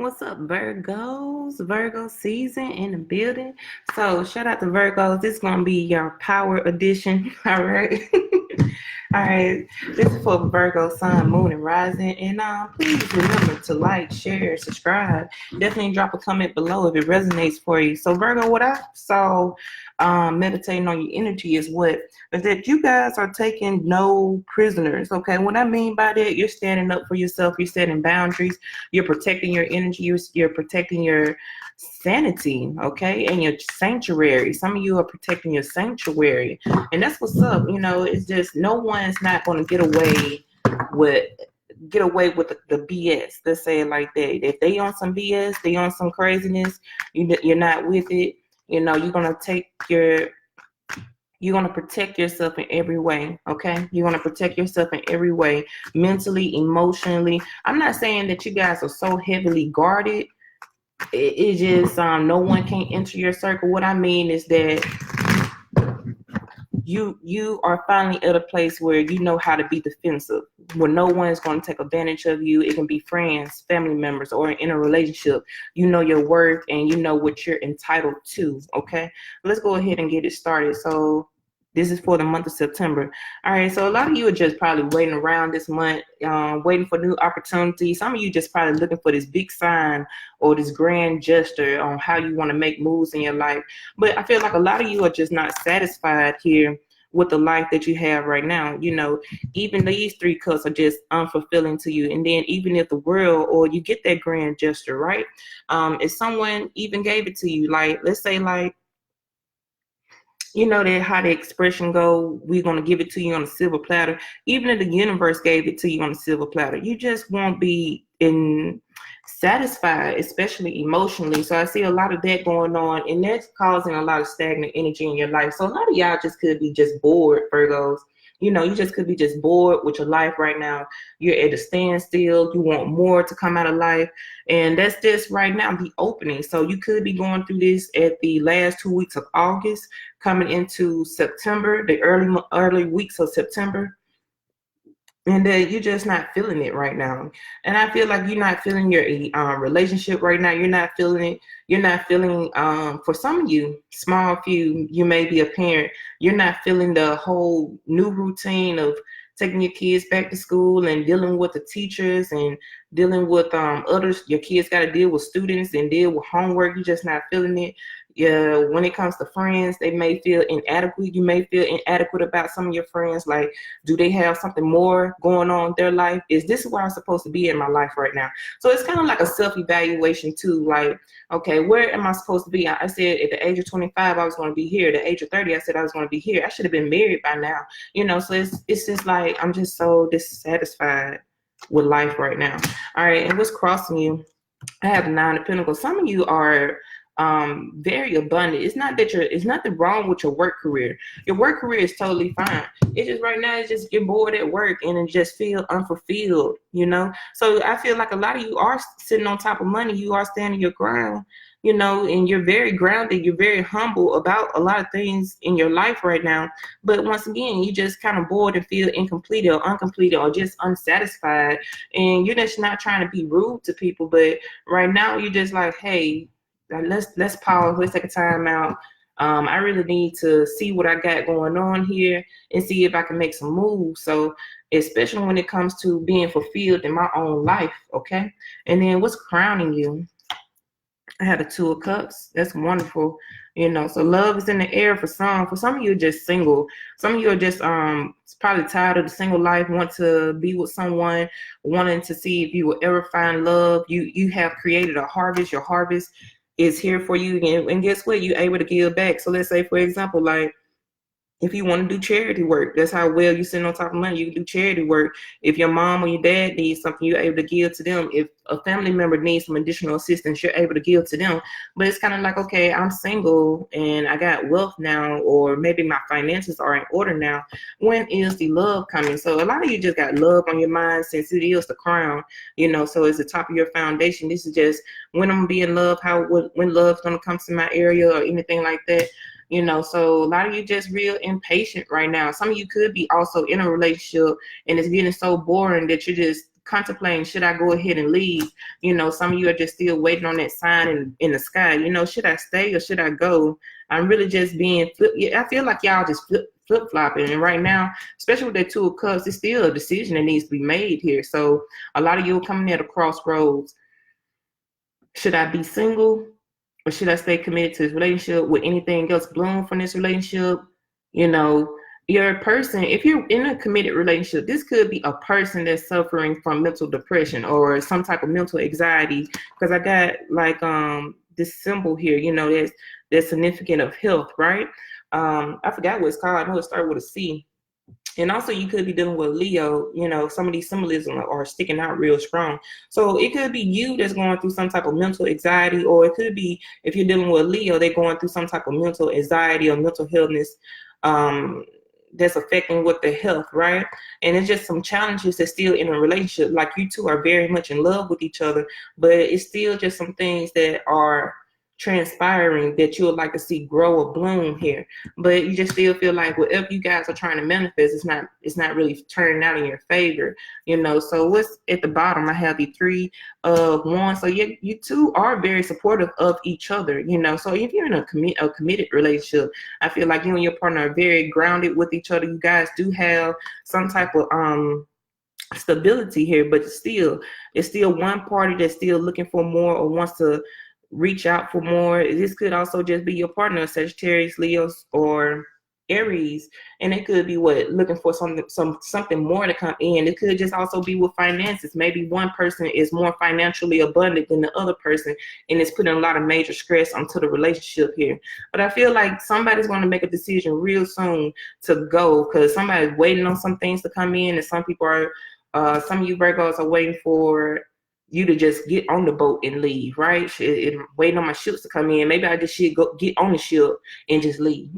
What's up, Virgos? Virgo season in the building. So shout out to Virgos. This is gonna be your power edition. All right. All right. This is for Virgo, Sun, Moon, and Rising. And please remember to like, share, subscribe. Definitely drop a comment below if it resonates for you. So Virgo, what I saw meditating on your energy is that you guys are taking no prisoners. Okay. What I mean by that, you're standing up for yourself, you're setting boundaries, you're protecting your energy, you're protecting your sanity, okay, and your sanctuary. Some of you are protecting your sanctuary, and that's what's up. It's just no one's not going to with get away with the BS. Let's say it like that. If they on some BS, they on some craziness, you're not with it. You're gonna protect yourself in every way, okay? You're going to protect yourself in every way, mentally, emotionally. I'm not saying that you guys are so heavily guarded. It's just no one can enter your circle. What I mean is that you are finally at a place where you know how to be defensive, where no one's going to take advantage of you. It can be friends, family members, or in a relationship. You know your worth and you know what you're entitled to, okay? Let's go ahead and get it started. So this is for the month of September. All right, so a lot of you are just probably waiting around this month, waiting for new opportunities. Some of you just probably looking for this big sign or this grand gesture on how you want to make moves in your life. But I feel like a lot of you are just not satisfied here with the life that you have right now. Even these three cups are just unfulfilling to you. And then even if the world, or you get that grand gesture, right? If someone even gave it to you, like, let's say, like, that how the expression go, we're going to give it to you on a silver platter. Even if the universe gave it to you on a silver platter, you just won't be satisfied, especially emotionally. So I see a lot of that going on, and that's causing a lot of stagnant energy in your life. So a lot of y'all just could be just bored, Virgos. You just could be just bored with your life right now. You're at a standstill. You want more to come out of life. And that's just right now the opening. So you could be going through this at the last 2 weeks of August, coming into September, the early weeks of September. And you're just not feeling it right now. And I feel like you're not feeling your relationship right now. You're not feeling it. You're not feeling, for some of you, small few, you may be a parent, you're not feeling the whole new routine of taking your kids back to school and dealing with the teachers and dealing with others. Your kids got to deal with students and deal with homework. You're just not feeling it. Yeah, when it comes to friends, they may feel inadequate. You may feel inadequate about some of your friends. Like, do they have something more going on in their life? Is this where I'm supposed to be in my life right now? So it's kind of like a self-evaluation too. Like, okay, where am I supposed to be? I said at the age of 25, I was going to be here. At the age of 30, I said I was going to be here. I should have been married by now. So it's just like, I'm just so dissatisfied with life right now. All right, and what's crossing you? I have the 9 of Pentacles. Some of you are very abundant. It's nothing wrong with your work career. Your work career is totally fine. It's just right now, it's just you're bored at work and it just feel unfulfilled, So I feel like a lot of you are sitting on top of money. You are standing your ground, and you're very grounded. You're very humble about a lot of things in your life right now. But once again, you just kind of bored and feel incomplete or uncompleted or just unsatisfied. And you're just not trying to be rude to people. But right now, you're just like, hey, let's pause. Let's take a time out. I really need to see what I got going on here and see if I can make some moves. So especially when it comes to being fulfilled in my own life, okay? And then what's crowning you? I had a 2 of Cups. That's wonderful. So love is in the air for some. For some of you, are just single. Some of you are just probably tired of the single life, want to be with someone, wanting to see if you will ever find love. You have created a harvest. Your harvest is here for you, and guess what? You're able to give back. So let's say, for example, like, if you want to do charity work, that's how well you sitting on top of money. You can do charity work. If your mom or your dad needs something, you're able to give to them. If a family member needs some additional assistance, you're able to give to them. But it's kind of like, okay, I'm single and I got wealth now, or maybe my finances are in order now. When is the love coming? So a lot of you just got love on your mind, since it is the crown, so it's the top of your foundation. This is just when I'm going to be in love, when love's going to come to my area or anything like that. So a lot of you just real impatient right now. Some of you could be also in a relationship and it's getting so boring that you're just contemplating, should I go ahead and leave? You know, some of you are just still waiting on that sign in the sky. You know, should I stay or should I go? I'm really just being I feel like y'all just flip-flopping. And right now, especially with that Two of Cups, it's still a decision that needs to be made here. So a lot of you are coming at a crossroads. Should I be single or should I stay committed to this relationship? Would anything else bloom from this relationship? You know, you're a person, if you're in a committed relationship, this could be a person that's suffering from mental depression or some type of mental anxiety. Because I got like this symbol here, you know, that's significant of health, right? I forgot what it's called. I know it started with a C. And also you could be dealing with Leo, you know, some of these symbolism are sticking out real strong. So it could be you that's going through some type of mental anxiety, or it could be, if you're dealing with Leo, they're going through some type of mental anxiety or mental illness that's affecting with their health, right? And it's just some challenges that's still in a relationship. Like you two are very much in love with each other, but it's still just some things that are transpiring that you would like to see grow or bloom here. But you just still feel like whatever you guys are trying to manifest, it's not really turning out in your favor, you know. So what's at the bottom, I have the Three of Wands. So you two are very supportive of each other, you know. So if you're in a committed relationship, I feel like you and your partner are very grounded with each other. You guys do have some type of stability here, but it's still one party that's still looking for more or wants to reach out for more. This could also just be your partner, Sagittarius, Leos, or Aries, and it could be looking for something more to come in. It could just also be with finances. Maybe one person is more financially abundant than the other person, and it's putting a lot of major stress onto the relationship here. But I feel like somebody's going to make a decision real soon to go, because somebody's waiting on some things to come in, and some people are some of you Virgos are waiting for you to just get on the boat and leave, right? And waiting on my ships to come in. Maybe I just should go get on the ship and just leave.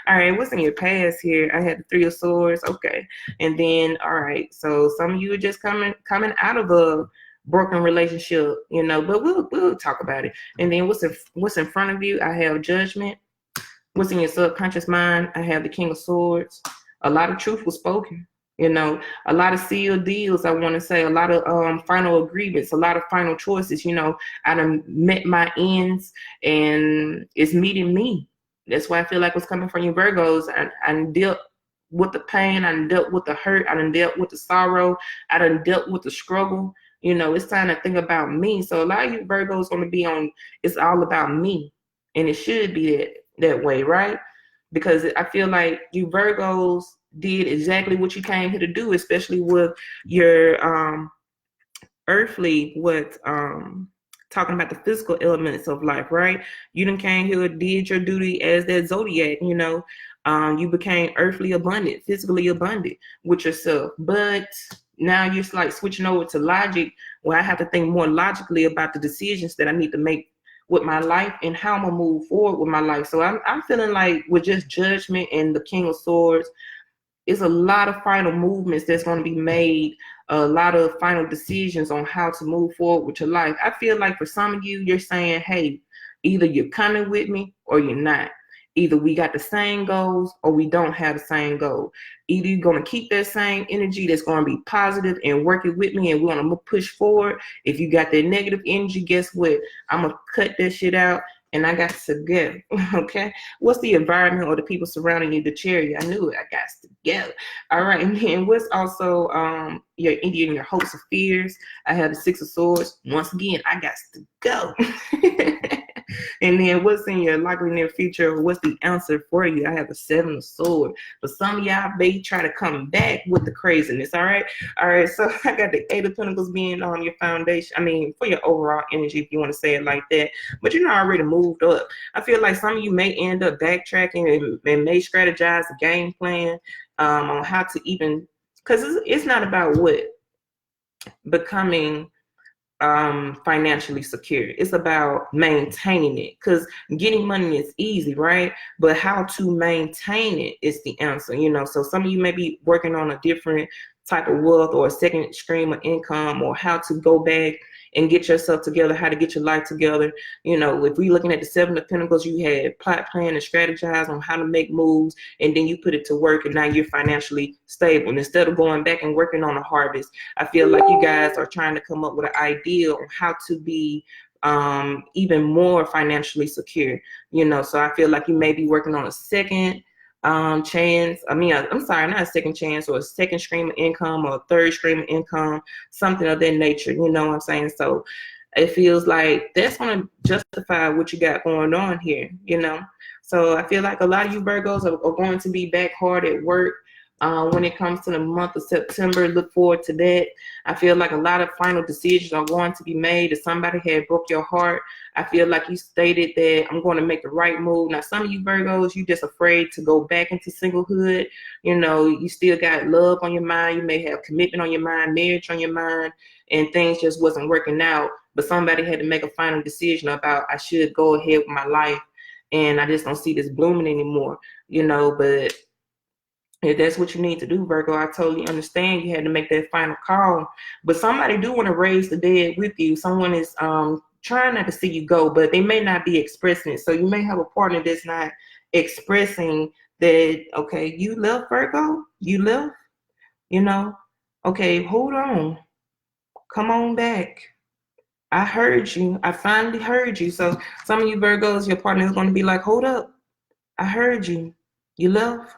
All right, what's in your past here? I had the Three of Swords, okay. And then, all right, so some of you are just coming out of a broken relationship, you know, but we'll talk about it. And then what's in front of you? I have Judgment. What's in your subconscious mind? I have the King of Swords. A lot of truth was spoken. You know, a lot of sealed deals, I want to say, a lot of final agreements, a lot of final choices. You know, I done met my ends and it's meeting me. That's why I feel like what's coming from you Virgos. I dealt with the pain, I done dealt with the hurt, I done dealt with the sorrow, I done dealt with the struggle. You know, it's time to think about me. So a lot of you Virgos going to be on, it's all about me. And it should be that way, right? Because I feel like you Virgos did exactly what you came here to do, especially with your earthly, talking about the physical elements of life, right? You done came here, did your duty as that zodiac, you know. You became earthly abundant, physically abundant with yourself. But now you're like switching over to logic, where I have to think more logically about the decisions that I need to make with my life and how I'm gonna move forward with my life. So I'm feeling like with just Judgment and the King of Swords, it's a lot of final movements that's going to be made, a lot of final decisions on how to move forward with your life. I feel like for some of you, you're saying, hey, either you're coming with me or you're not. Either we got the same goals or we don't have the same goal. Either you're going to keep that same energy that's going to be positive and working with me and we're going to push forward. If you got that negative energy, guess what? I'm going to cut that shit out and I got to go. Okay. What's the environment or the people surrounding you? The chariot. I knew it. I got to go. All right. And then what's also your hopes or fears? I have the Six of Swords. Once again, I got to go. And then what's in your likely near future? What's the answer for you? I have the Seven of Swords. But some of y'all may try to come back with the craziness. All right. All right. So I got the Eight of Pentacles being on your foundation. I mean, for your overall energy, if you want to say it like that. But you're not already moved up. I feel like some of you may end up backtracking and may strategize a game plan on how to even, because it's not about what becoming financially secure. It's about maintaining it, because getting money is easy, right? But how to maintain it is the answer, you know. So some of you may be working on a different type of wealth or a second stream of income, or how to go back and get yourself together, how to get your life together. You know, if we're looking at the Seven of Pentacles, you had plot, plan, and strategize on how to make moves, and then you put it to work, and now you're financially stable. And instead of going back and working on a harvest, I feel like you guys are trying to come up with an idea on how to be even more financially secure. You know, so I feel like you may be working on a second chance. I'm sorry, not a second chance, or a second stream of income, or a third stream of income, something of that nature. You know what I'm saying? So it feels like that's going to justify what you got going on here, you know? So I feel like a lot of you Virgos are going to be back hard at work when it comes to the month of September. Look forward to that. I feel like a lot of final decisions are going to be made. If somebody had broke your heart, I feel like you stated that I'm going to make the right move. Now, some of you Virgos, you just afraid to go back into singlehood. You know, you still got love on your mind. You may have commitment on your mind, marriage on your mind, and things just wasn't working out. But somebody had to make a final decision about, I should go ahead with my life, and I just don't see this blooming anymore, you know. But if that's what you need to do, Virgo, I totally understand. You had to make that final call. But somebody do want to raise the dead with you. Someone is trying not to see you go, but they may not be expressing it. So you may have a partner that's not expressing that, okay, you left, Virgo? You left? You know? Okay, hold on. Come on back. I heard you. I finally heard you. So some of you Virgos, your partner is going to be like, hold up. I heard you. You left?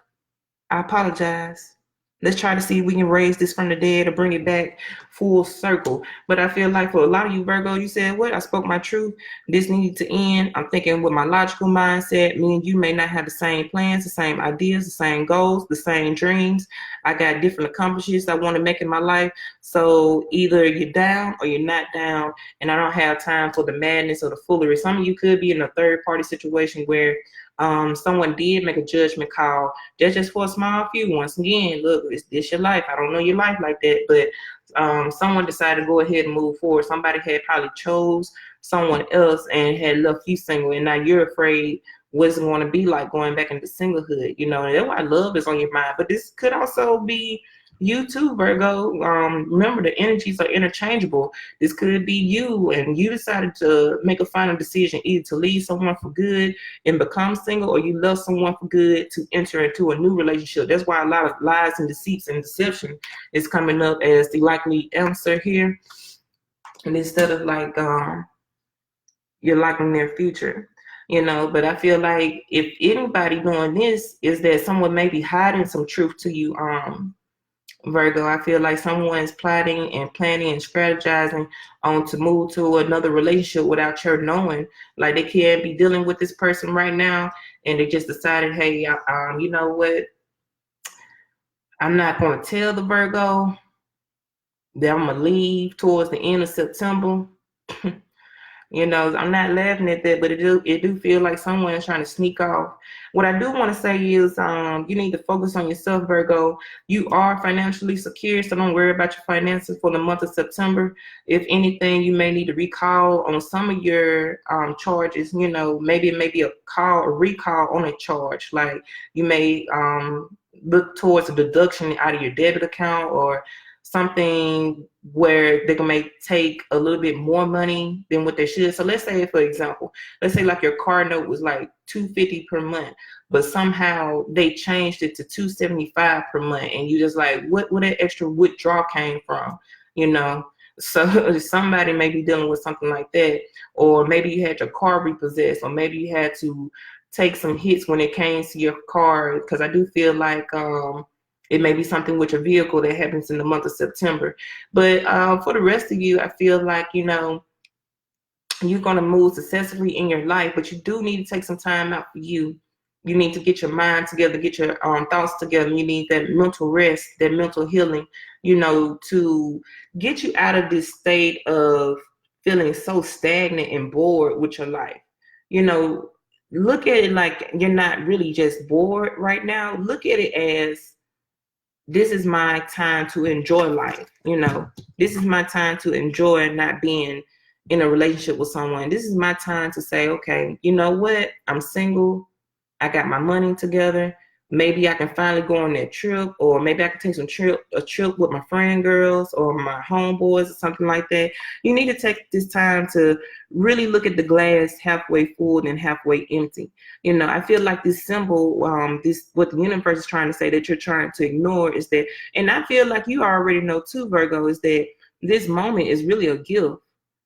I apologize. Let's try to see if we can raise this from the dead or bring it back full circle. But I feel like for a lot of you Virgo, you said, what? I spoke my truth. This needed to end. I'm thinking with my logical mindset, me and you may not have the same plans, the same ideas, the same goals, the same dreams. I got different accomplishments I want to make in my life. So either you're down or you're not down. And I don't have time for the madness or the foolery. Some of you could be in a third party situation where someone did make a judgment call. That's just for a small few. Once again, look, it's your life. I don't know your life like that, but someone decided to go ahead and move forward. Somebody had probably chose someone else and had left you single, and now you're afraid what's it going to be like going back into singlehood. You know, and that's why love is on your mind. But this could also be you too, Virgo. Remember, the energies are interchangeable. This could be you, and you decided to make a final decision, either to leave someone for good and become single, or you love someone for good to enter into a new relationship. That's why a lot of lies and deceits and deception is coming up as the likely answer here. And instead of like you're liking their future, you know. But I feel like if anybody doing this, is that someone may be hiding some truth to you, Virgo. I feel like someone's plotting and planning and strategizing on to move to another relationship without your knowing. Like they can't be dealing with this person right now, and they just decided, hey, you know what? I'm not going to tell the Virgo that I'm going to leave towards the end of September. You know, I'm not laughing at that, but it do feel like someone is trying to sneak off. What I do want to say is you need to focus on yourself, Virgo. You are financially secure, so don't worry about your finances for the month of September. If anything, you may need to recall on some of your charges. You know, maybe it may be a recall on a charge. Like you may look towards a deduction out of your debit account, or something where they can take a little bit more money than what they should. So let's say, for example, let's say like your car note was like $250 per month, but somehow they changed it to $275 per month, and you just like, what that extra withdrawal came from, you know? So somebody may be dealing with something like that, or maybe you had your car repossessed, or maybe you had to take some hits when it came to your car, because I do feel like it may be something with your vehicle that happens in the month of September. But for the rest of you, I feel like, you know, you're going to move successfully in your life, but you do need to take some time out for you. You need to get your mind together, get your thoughts together. You need that mental rest, that mental healing, you know, to get you out of this state of feeling so stagnant and bored with your life. You know, look at it like you're not really just bored right now. Look at it as, this is my time to enjoy life. You know, this is my time to enjoy not being in a relationship with someone. This is my time to say, okay, you know what? I'm single. I got my money together. maybe I can finally go on that trip, or maybe I can take a trip with my friend girls or my homeboys or something like that. You need to take this time to really look at the glass halfway full and halfway empty. You know, I feel like this symbol, this what the universe is trying to say that you're trying to ignore is that, and I feel like you already know too, Virgo, is that this moment is really a gift.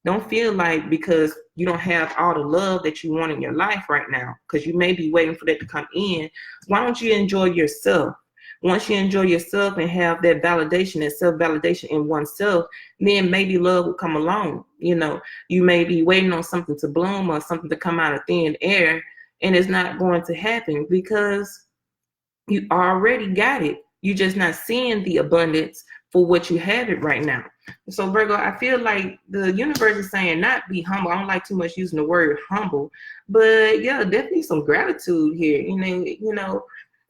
Don't feel like because you don't have all the love that you want in your life right now, because you may be waiting for that to come in. Why don't you enjoy yourself? Once you enjoy yourself and have that validation, that self-validation in oneself, then maybe love will come along. You know, you may be waiting on something to bloom or something to come out of thin air, and it's not going to happen because you already got it. You're just not seeing the abundance for what you have it right now. So Virgo, I feel like the universe is saying not be humble. I don't like too much using the word humble, but yeah, definitely some gratitude here. You know,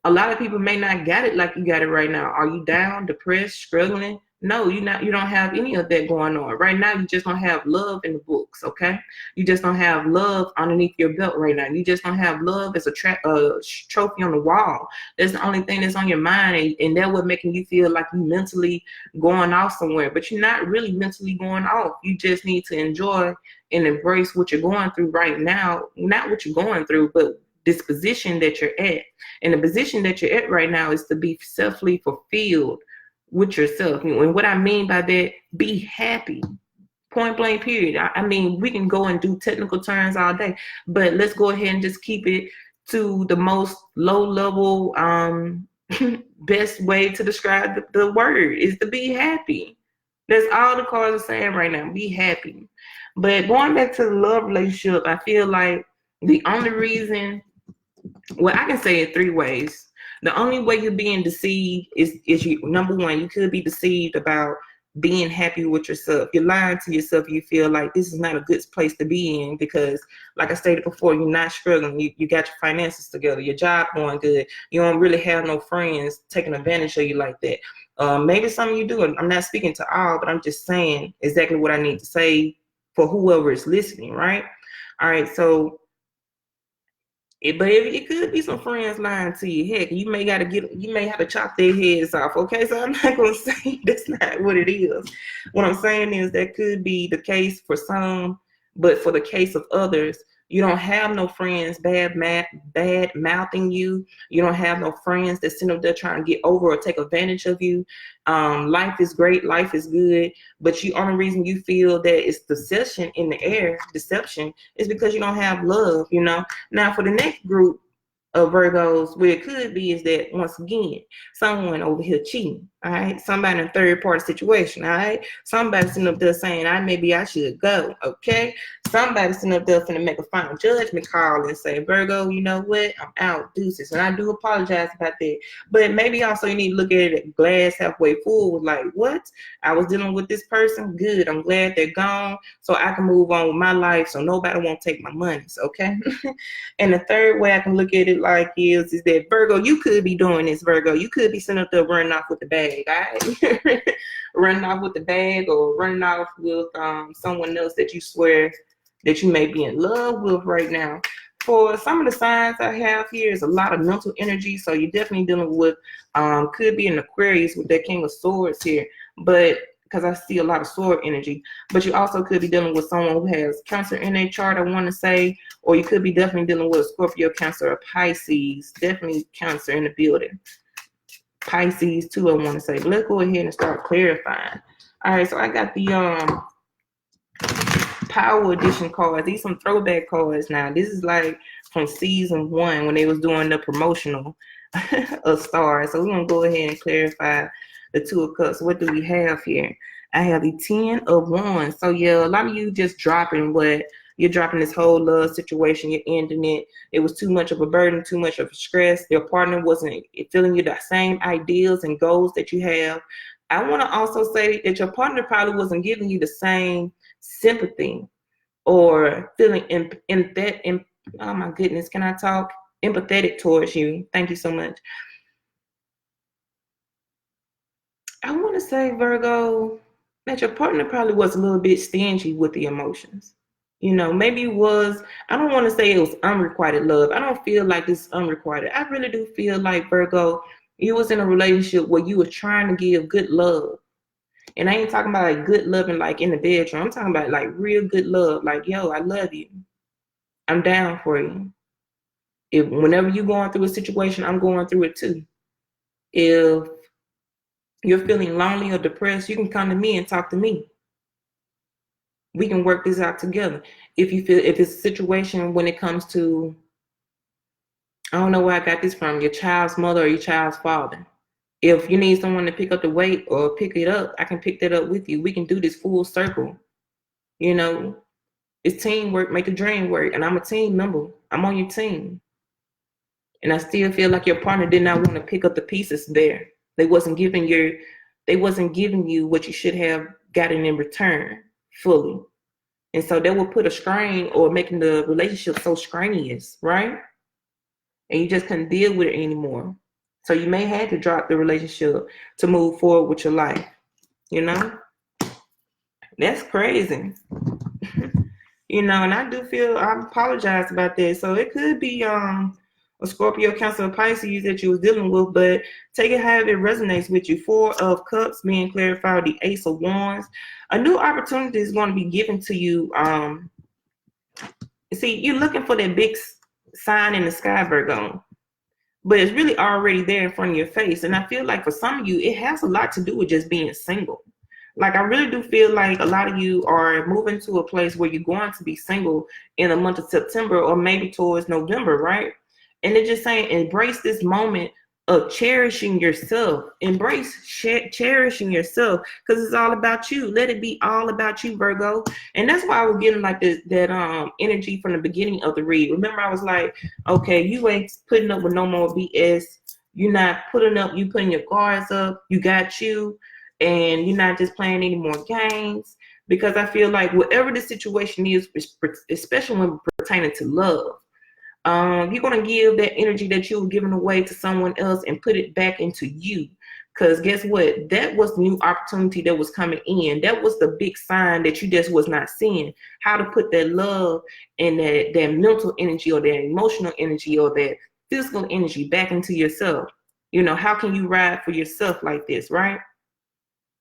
a lot of people may not got it like you got it right now. Are you down, depressed, struggling? No, you're not. You don't have any of that going on right now. You just don't have love in the books. Okay, you just don't have love underneath your belt right now. You just don't have love as a trophy on the wall. That's the only thing that's on your mind, and that what making you feel like you mentally going off somewhere. But you're not really mentally going off. You just need to enjoy and embrace what you're going through right now. Not what you're going through, but this position that you're at. And the position that you're at right now is to be selfly fulfilled with yourself. And what I mean by that, be happy. Point blank, period. I mean, we can go and do technical terms all day, but let's go ahead and just keep it to the most low level, best way to describe the word is to be happy. That's all the cards are saying right now. Be happy. But going back to the love relationship, I feel like the only reason, well, I can say it three ways. The only way you're being deceived is you, number one, you could be deceived about being happy with yourself. You're lying to yourself. You feel like this is not a good place to be in because, like I stated before, you're not struggling. You got your finances together. Your job going good. You don't really have no friends taking advantage of you like that. Maybe some of you do. I'm not speaking to all, but I'm just saying exactly what I need to say for whoever is listening, right? All right, so but it could be some friends lying to you. Heck, you may have to chop their heads off. Okay, so I'm not gonna say that's not what it is. What I'm saying is that could be the case for some, but for the case of others, you don't have no friends bad mouthing you. You don't have no friends that sit up there trying to get over or take advantage of you. Life is great, life is good, but the only reason you feel that it's deception in the air, deception, is because you don't have love. You know. Now, for the next group of Virgos, where it could be is that once again, someone over here cheating, all right? Somebody in a third party situation, all right? Somebody sitting up there saying, maybe I should go, okay? Somebody sitting up there finna make a final judgment call and say, Virgo, you know what? I'm out, deuces. And I do apologize about that. But maybe also you need to look at it glass halfway full, like, what? I was dealing with this person, good. I'm glad they're gone, so I can move on with my life so nobody won't take my monies, okay? And the third way I can look at it like is that Virgo, you could be doing this, Virgo. You could be sitting up there running off with the bag, all right? Running off with the bag or running off with someone else that you swear that you may be in love with right now. For some of the signs I have here is a lot of mental energy. So you're definitely dealing with, could be an Aquarius with that King of Swords here. But because I see a lot of sword energy, but you also could be dealing with someone who has Cancer in their chart, I want to say, or you could be definitely dealing with a Scorpio, Cancer, or Pisces. Definitely Cancer in the building. Pisces too, I want to say. But let's go ahead and start clarifying. All right, so I got the Power Edition cards. These some throwback cards now. This is like from season 1 when they was doing the promotional of stars. So we're gonna go ahead and clarify the Two of Cups. What do we have here? I have the 10 of Wands. So yeah, a lot of you just dropping you're dropping this whole love situation. You're ending it. It was too much of a burden, too much of a stress. Your partner wasn't feeling you the same ideals and goals that you have. I want to also say that your partner probably wasn't giving you the same sympathy or feeling oh my goodness, can I talk? Empathetic towards you. Thank you so much. I want to say, Virgo, that your partner probably was a little bit stingy with the emotions. You know, maybe it was, I don't want to say it was unrequited love. I don't feel like it's unrequited. I really do feel like, Virgo, you was in a relationship where you were trying to give good love. And I ain't talking about like good loving like in the bedroom. I'm talking about like real good love. Like, yo, I love you. I'm down for you. If whenever you're going through a situation, I'm going through it too. If you're feeling lonely or depressed, you can come to me and talk to me. We can work this out together. If you feel, if it's a situation when it comes to, I don't know where I got this from, your child's mother or your child's father. If you need someone to pick up the weight or pick it up, I can pick that up with you. We can do this full circle. You know, it's teamwork, make the dream work. And I'm a team member. I'm on your team. And I still feel like your partner did not want to pick up the pieces there. They wasn't giving you what you should have gotten in return fully. And so that will put a strain or making the relationship so strenuous, right? And you just couldn't deal with it anymore. So you may have to drop the relationship to move forward with your life. You know? That's crazy. You know, and I do feel, I apologize about that. So it could be a Scorpio, Cancer, Pisces that you was dealing with, but take it however it resonates with you. 4 of Cups being clarified, the Ace of Wands. A new opportunity is going to be given to you. See, you're looking for that big sign in the sky, Virgo, but it's really already there in front of your face. And I feel like for some of you, it has a lot to do with just being single. Like, I really do feel like a lot of you are moving to a place where you're going to be single in the month of September or maybe towards November, right? And they're just saying, embrace this moment of cherishing yourself. Embrace cherishing yourself, because it's all about you. Let it be all about you, Virgo. And that's why I was getting like that energy from the beginning of the read. Remember, I was like, okay, you ain't putting up with no more BS. You're not putting up, you putting your guards up. You got you. And you're not just playing any more games, because I feel like whatever the situation is, especially when pertaining to love, you're going to give that energy that you were giving away to someone else and put it back into you. Because guess what? That was the new opportunity that was coming in. That was the big sign that you just was not seeing. How to put that love and that mental energy or that emotional energy or that physical energy back into yourself. You know, how can you ride for yourself like this, right?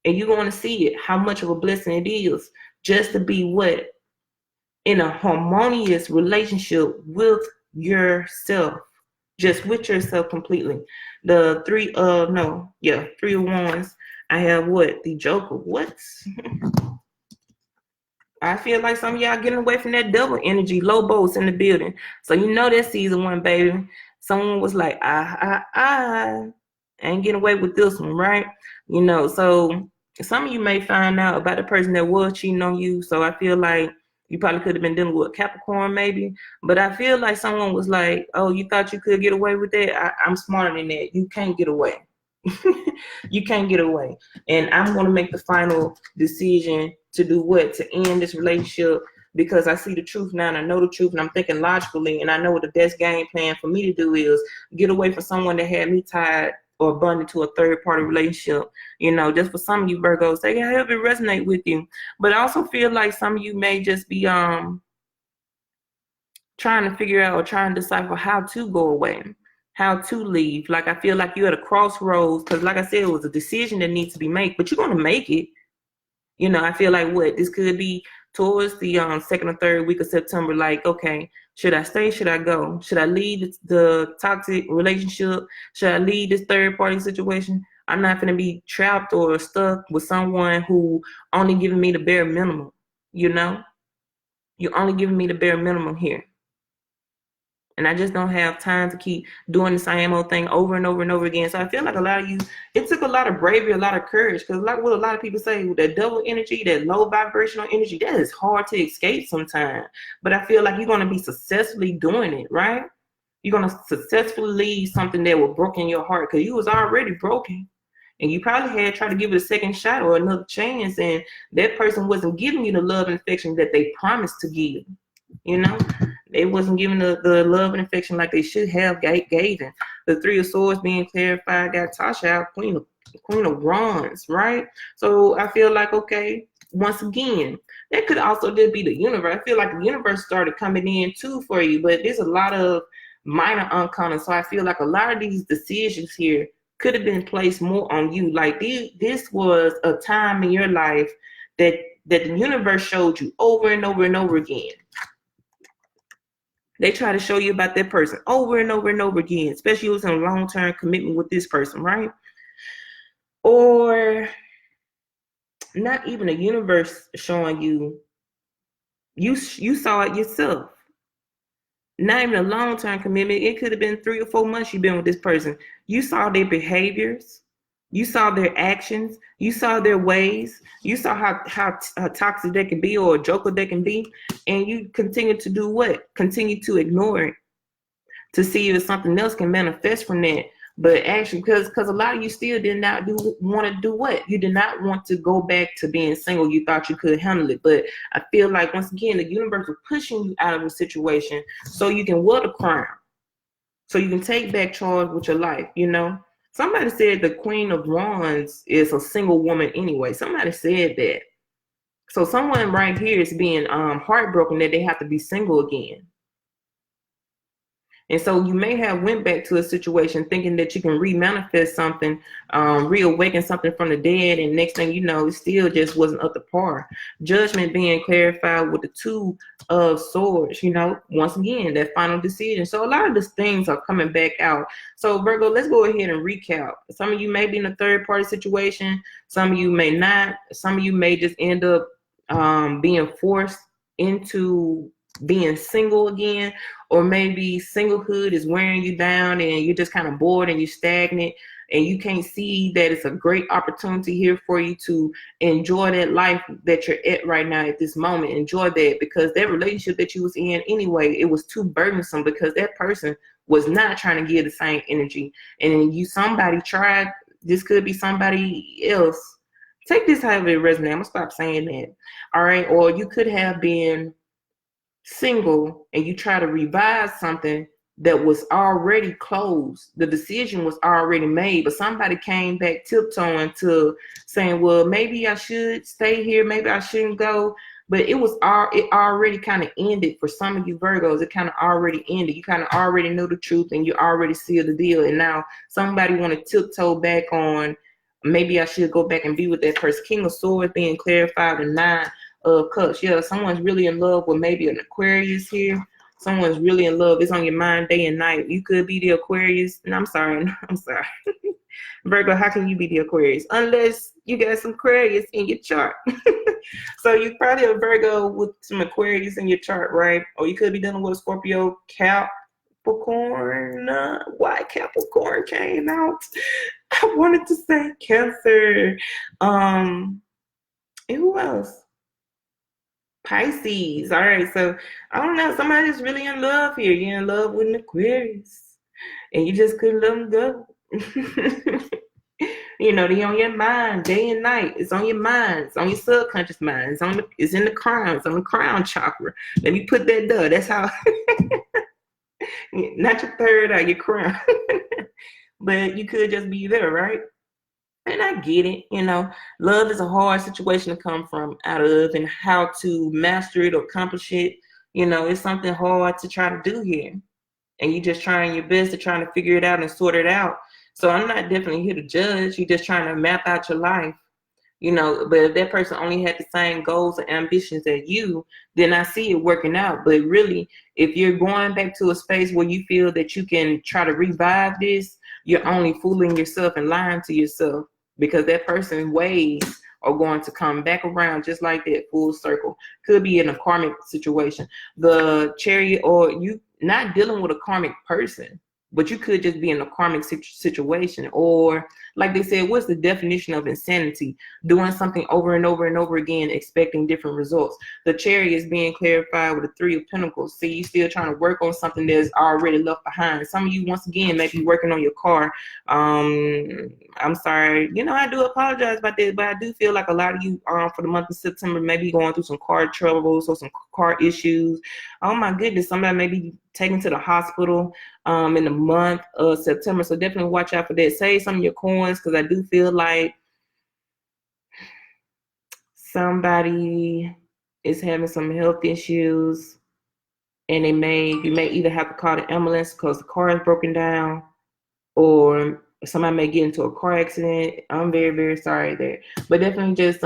And you're going to see it, how much of a blessing it is just to be what? In a harmonious relationship with yourself, just with yourself completely. The 3 of Wands. I have what? The Joker. What? I feel like some of y'all getting away from that double energy. Lobos in the building. So you know that season 1, baby. Someone was like, I ain't getting away with this one, right? You know, so some of you may find out about the person that was cheating on you. So I feel like you probably could have been dealing with a Capricorn maybe. But I feel like someone was like, oh, you thought you could get away with that? I'm smarter than that. You can't get away. You can't get away. And I'm going to make the final decision to do what? To end this relationship, because I see the truth now and I know the truth and I'm thinking logically, and I know what the best game plan for me to do is get away from someone that had me tied or bonded to a third party relationship. You know, just for some of you Virgos, they can help it resonate with you. But I also feel like some of you may just be trying to figure out or trying to decipher how to go away, how to leave. Like, I feel like you're at a crossroads, because like I said, it was a decision that needs to be made, but you're going to make it. You know, I feel like this could be towards the second or third week of September. Like, okay, should I stay? Should I go? Should I leave the toxic relationship? Should I leave this third party situation? I'm not going to be trapped or stuck with someone who only giving me the bare minimum. You know, you're only giving me the bare minimum here. And I just don't have time to keep doing the same old thing over and over and over again. So I feel like a lot of you, it took a lot of bravery, a lot of courage. Because like what a lot of people say, that double energy, that low vibrational energy, that is hard to escape sometimes. But I feel like you're going to be successfully doing it, right? You're going to successfully leave something that will broke in your heart, because you was already broken. And you probably had tried to give it a second shot or another chance. And that person wasn't giving you the love and affection that they promised to give. You know, they wasn't giving the love and affection like they should have given. The 3 of Swords being clarified, got Tasha out, Queen of Wands, right? So I feel like, okay, once again, that could also just be the universe. I feel like the universe started coming in too for you, but there's a lot of minor uncommon. So I feel like a lot of these decisions here could have been placed more on you. Like this was a time in your life that the universe showed you over and over and over again. They try to show you about that person over and over and over again, especially if it was in a long-term commitment with this person, right? Or not even a universe showing you, you saw it yourself. Not even a long-term commitment. It could have been 3 or 4 months you've been with this person. You saw their behaviors. You saw their actions. You saw their ways. You saw how toxic they can be or a joker they can be. And you continue to do what? Continue to ignore it to see if something else can manifest from that. But actually, because a lot of you still did not want to do what? You did not want to go back to being single. You thought you could handle it. But I feel like, once again, the universe was pushing you out of the situation so you can wear the crown. So you can take back charge with your life, you know? Somebody said the Queen of Wands is a single woman anyway. Somebody said that. So someone right here is being heartbroken that they have to be single again. And so you may have went back to a situation thinking that you can remanifest something, reawaken something from the dead, and next thing you know, it still just wasn't up to par. Judgment being clarified with the 2 of Swords, you know, once again, that final decision. So a lot of these things are coming back out. So Virgo, let's go ahead and recap. Some of you may be in a third-party situation. Some of you may not. Some of you may just end up being forced into being single again, or maybe singlehood is wearing you down and you're just kind of bored and you're stagnant and you can't see that it's a great opportunity here for you to enjoy that life that you're at right now at this moment. Enjoy that, because that relationship that you was in anyway, it was too burdensome because that person was not trying to give the same energy. And somebody tried. This could be somebody else. Take this however it resonates. I'm gonna stop saying that. All right. Or you could have been single and you try to revive something that was already closed. The decision was already made, but somebody came back tiptoeing to saying, well, maybe I should stay here, maybe I shouldn't go. But it already kind of ended for some of you Virgos. It kind of already ended. You kind of already knew the truth and you already sealed the deal. And now somebody want to tiptoe back on, maybe I should go back and be with that person. King of Swords being clarified, and 9 of Cups. Yeah, someone's really in love with maybe an Aquarius here. Someone's really in love. It's on your mind day and night. You could be the Aquarius. And I'm sorry. Virgo, how can you be the Aquarius? Unless you got some Aquarius in your chart. So you probably a Virgo with some Aquarius in your chart, right? Or you could be dealing with a Scorpio, Capricorn. Why Capricorn came out? I wanted to say Cancer. And who else? Pisces. All right, so I don't know. Somebody's really in love here. You're in love with an Aquarius, and you just couldn't let them go. You know, they're on your mind day and night. It's on your mind. It's on your subconscious mind. It's in the crown. It's on the crown chakra. Let me put that there. That's how. Not your third eye, your crown. But you could just be there, right? And I get it, you know, love is a hard situation to come from out of, and how to master it or accomplish it. You know, it's something hard to try to do here. And you're just trying your best to try to figure it out and sort it out. So I'm not definitely here to judge. You're just trying to map out your life, you know. But if that person only had the same goals and ambitions as you, then I see it working out. But really, if you're going back to a space where you feel that you can try to revive this, you're only fooling yourself and lying to yourself. Because that person's ways are going to come back around just like that, full circle. Could be in a karmic situation. The Chariot, or you not dealing with a karmic person, but you could just be in a karmic situation. Or like they said, what's the definition of insanity? Doing something over and over and over again, expecting different results. The Chariot is being clarified with the 3 of Pentacles. See, you're still trying to work on something that's already left behind. Some of you, once again, may be working on your car. I'm sorry. You know, I do apologize about that, but I do feel like a lot of you for the month of September may be going through some car troubles or some car issues. Oh my goodness, somebody may be taken to the hospital in the month of September. So definitely watch out for that. Save some of your coins, because I do feel like somebody is having some health issues, and you may either have to call the ambulance because the car is broken down, or somebody may get into a car accident. I'm very, very sorry there. But definitely just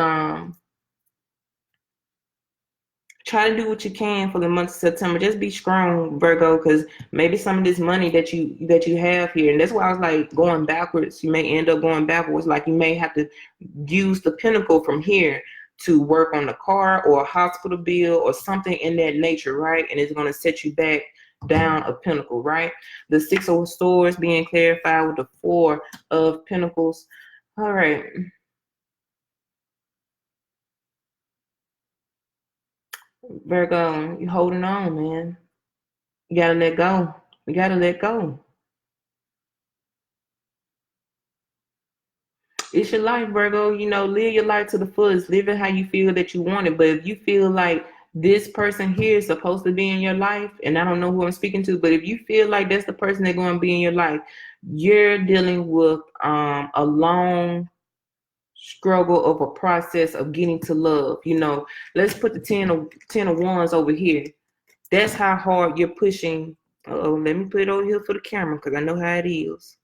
try to do what you can for the month of September. Just be strong, Virgo, because maybe some of this money that you have here, and that's why I was like going backwards. You may end up going backwards. Like you may have to use the pinnacle from here to work on the car or a hospital bill or something in that nature, right? And it's going to set you back down a pinnacle, right? The 6 of Swords being clarified with the 4 of Pentacles. All right. Virgo, you holding on, man. You gotta let go. You gotta let go. It's your life, Virgo. You know, live your life to the fullest. Live it how you feel that you want it. But if you feel like this person here is supposed to be in your life, and I don't know who I'm speaking to, but if you feel like that's the person that's going to be in your life, you're dealing with a long struggle of a process of getting to love. You know, let's put the 10 of Wands over here. That's how hard you're pushing. Let me put it over here for the camera because I know how it is.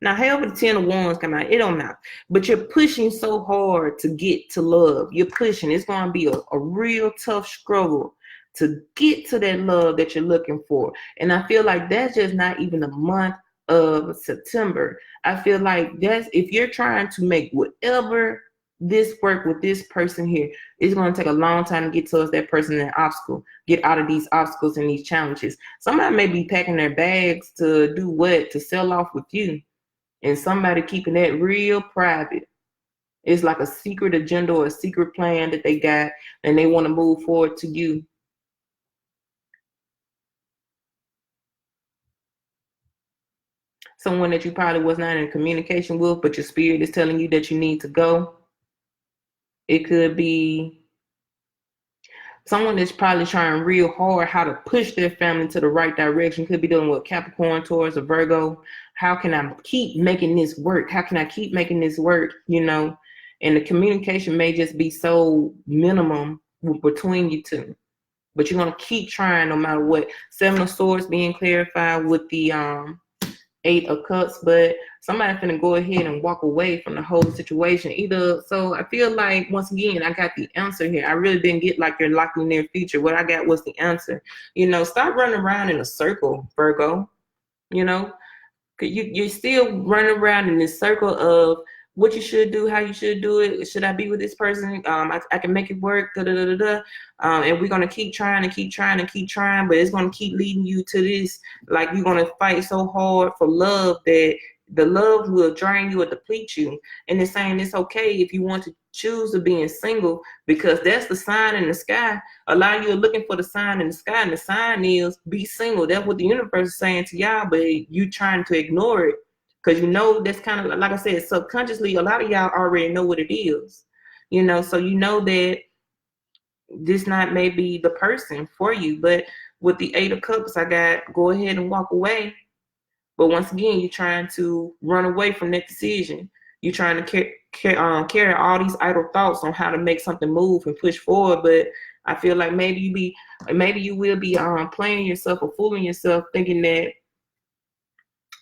Now, however the 10 of Wands come out, it don't matter. But you're pushing so hard to get to love. You're pushing. It's going to be a real tough struggle to get to that love that you're looking for. And I feel like that's just not even the month of September. I feel like that's, if you're trying to make whatever this work with this person here, it's going to take a long time to get towards that person, that obstacle, get out of these obstacles and these challenges. Somebody may be packing their bags to do what? To sell off with you. And somebody keeping that real private. It's like a secret agenda or a secret plan that they got, and they want to move forward to you. Someone that you probably was not in communication with, but your spirit is telling you that you need to go. It could be someone that's probably trying real hard how to push their family to the right direction. Could be dealing with Capricorn, Taurus, or Virgo. How can I keep making this work? How can I keep making this work? You know, and the communication may just be so minimum between you two. But you're going to keep trying no matter what. 7 of Swords being clarified with the 8 of Cups, but somebody's going to go ahead and walk away from the whole situation. Either, so I feel like, once again, I got the answer here. I really didn't get like your locked in near future. What I got was the answer. You know, stop running around in a circle, Virgo. You know, you're still running around in this circle of what you should do, how you should do it. Should I be with this person? I can make it work. And we're going to keep trying and keep trying and keep trying, but it's going to keep leading you to this. Like, you're going to fight so hard for love that the love will drain you or deplete you. And it's saying it's okay if you want to choose to being single, because that's the sign in the sky. A lot of you are looking for the sign in the sky, and the sign is be single. That's what the universe is saying to y'all, but you trying to ignore it because you know that's kind of, like I said, subconsciously, a lot of y'all already know what it is. You know, so you know that this not may be the person for you. But with the 8 of Cups, I got go ahead and walk away. But once again, you're trying to run away from that decision. You're trying to carry all these idle thoughts on how to make something move and push forward. But I feel like maybe you will be playing yourself or fooling yourself, thinking that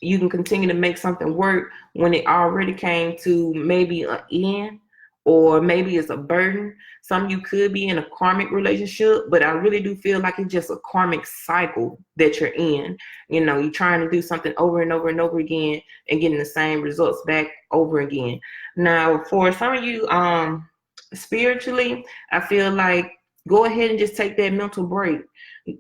you can continue to make something work when it already came to maybe an end, or maybe it's a burden. Some of you could be in a karmic relationship, but I really do feel like it's just a karmic cycle that you're in. You know, you're trying to do something over and over and over again and getting the same results back over again. Now, for some of you, spiritually, I feel like go ahead and just take that mental break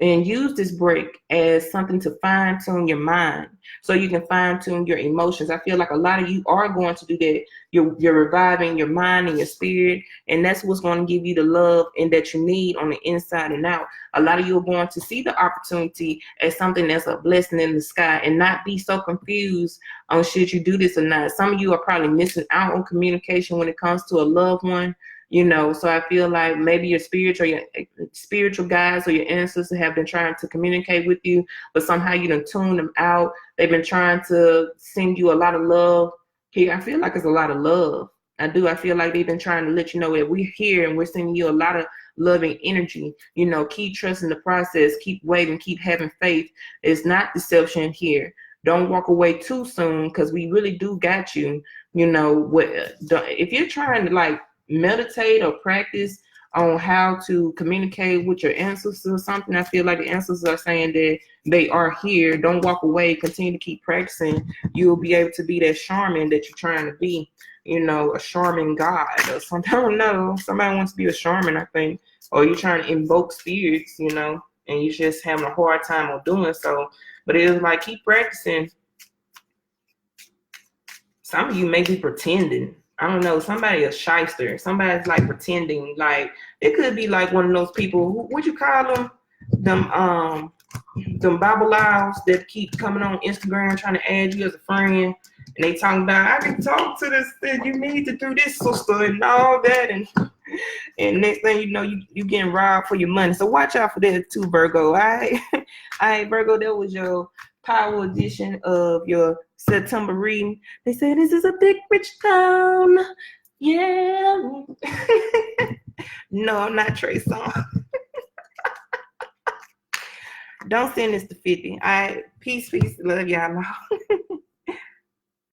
and use this break as something to fine tune your mind so you can fine tune your emotions. I feel like a lot of you are going to do that. You're reviving your mind and your spirit, and that's what's going to give you the love and that you need on the inside and out. A lot of you are going to see the opportunity as something that's a blessing in the sky and not be so confused on should you do this or not. Some of you are probably missing out on communication when it comes to a loved one. You know, so I feel like maybe your spiritual guides or your ancestors have been trying to communicate with you, but somehow you done tune them out. They've been trying to send you a lot of love. Here, I feel like it's a lot of love. I feel like they've been trying to let you know that we're here and we're sending you a lot of loving energy. You know, keep trusting the process, keep waiting, keep having faith. It's not deception here. Don't walk away too soon, because we really do got you. You know, if you're trying to like meditate or practice on how to communicate with your ancestors or something, I feel like the ancestors are saying that they are here. Don't walk away. Continue to keep practicing. You'll be able to be that shaman that you're trying to be. You know, a shaman god or something. I don't know. Somebody wants to be a shaman, I think. Or you're trying to invoke spirits, you know, and you're just having a hard time on doing so. But it is like, keep practicing. Some of you may be pretending. I don't know. Somebody a shyster. Somebody's like pretending. Like, it could be like one of those people. What you call them? Them babalawos that keep coming on Instagram trying to add you as a friend. And they talking about, I can talk to this, you need to do this, sister, and all that. And next thing you know, you getting robbed for your money. So watch out for that too, Virgo. All right? All right, Virgo, that was your power edition of your September reading. They say this is a big rich town. Yeah. No, I'm not Trey Songz. Don't send this to 50. All right. Peace. Love y'all.